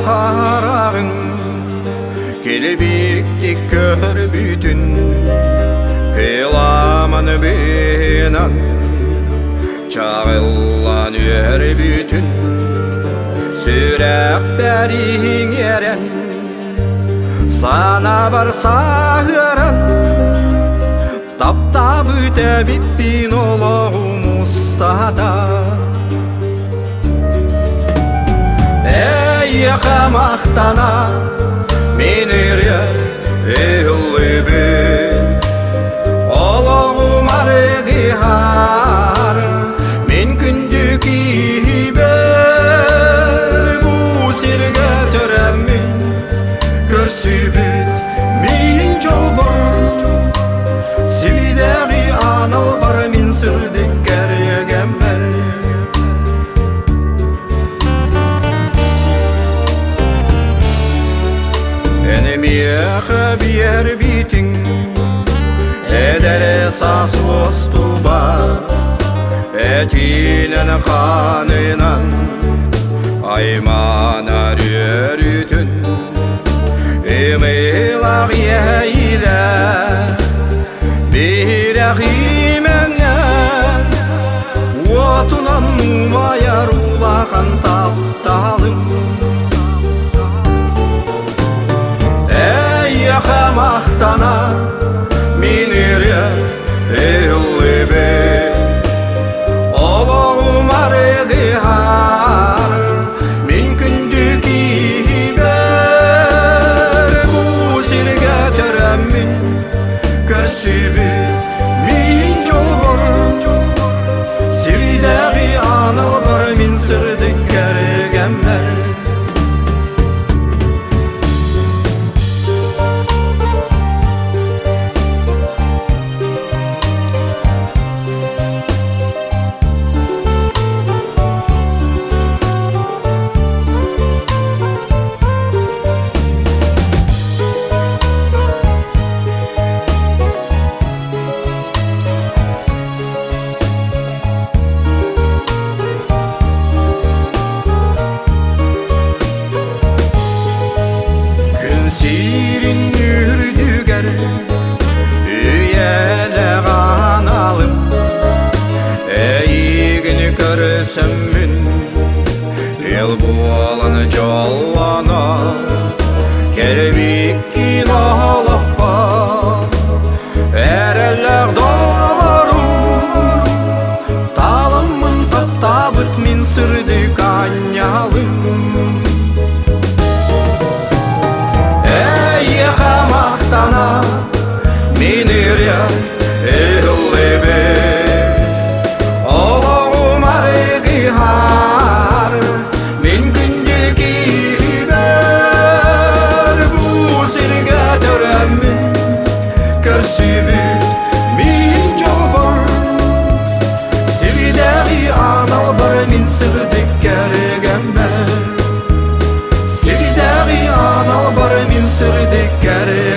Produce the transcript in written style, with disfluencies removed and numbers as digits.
қарағың келбекті көр бүтін кыламын бенан чағылан өр бүтін сүрәк бәрің ерен сана бар сағырын тапта бүте биппин олығым ұстада Қамақтана мен үрер үлібі Олығым арғығар мен күнді кейбір Бұ серге түрәмін көрсібіт мен жол бар Сілдәғи аныл бар мен сұрдық кәргем бәр Меха бияр битин Эдере сас остуба Этинен қанынан Аймана рөрүтүн Эмилақ ейле Бирәқ именен Отунан маяр улаған тапталым Қамақтана мен үрер үлібі Олығым арғығар мен күнді кейбір Бұ серге түрәмін көрсібіт мен жол бар Сірдәғи аныл бар мен сұрдық кәргем бәр Көрсіммін ел боланы жоллана келбеккин олықпа әрелер doğru талымын таптабыт мен сүрдік анялым қамақтана мен үрер үлібі мен күнді кейбір Бұ серге түрәмін көрсібіт мен жол бар Сірдәғи анал бар мен сұрдық кәргем бәр Сірдәғи анал бар мен сұрдық кәргем